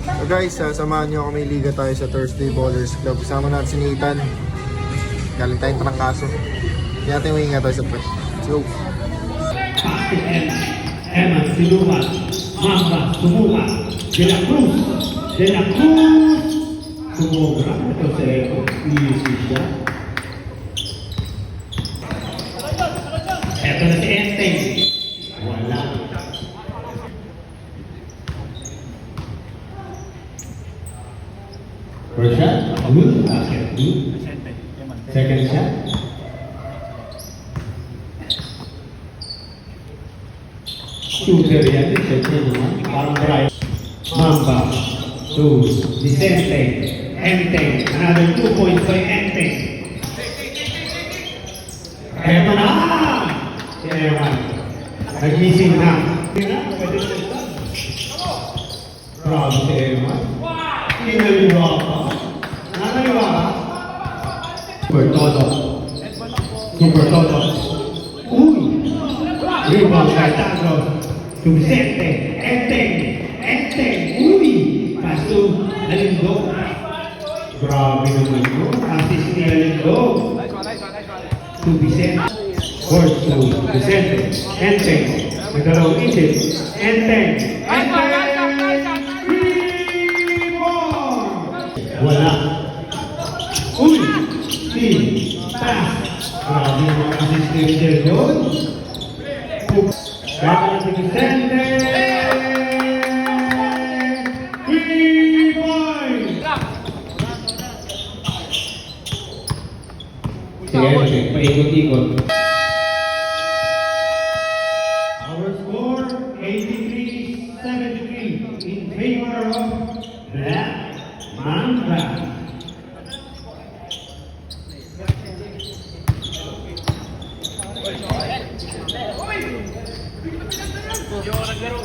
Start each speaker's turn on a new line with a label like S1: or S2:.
S1: So guys, samahan nyo ako, may liga tayo sa Thursday Ballers Club. Kasama natin si Nathan. Galing tayong trangkaso. Hindi natin mahinga tayo sa press. Let's go!
S2: Emma, Sinuman, Mamba, Sumuka, De La Cruz, sumobra. Ito sa Eko, iisi siya. Ito na si Enteng. Wala. First shot, good. Basket, good. Second shot. Shooter yan, siyempre naman. Parang drive. Mamba. To Vicente. Enteng. Another 2 points by Enteng. Eman na! Si Eman. Nag-missing na. Grabe si Eman. Kinaliwa ka. Nakaliwa ka? Super Toto. Uy! Rebound kay Tagos. To Vicente. Enteng. Uy! Pass to Alindo. Grabe naman yun. Assist ni Alindo. To Vicente. Force to Vicente. Enteng. Nagkaroon isip. Enteng. Wala. Uy! Steal. Pass. Grabe naman assist ni Alindo. Kaya si Vicente. 3 points! Sige, paikot-ikot. Our score, 83-73 in favor of Black Mamba.
S3: Yo, naglaro.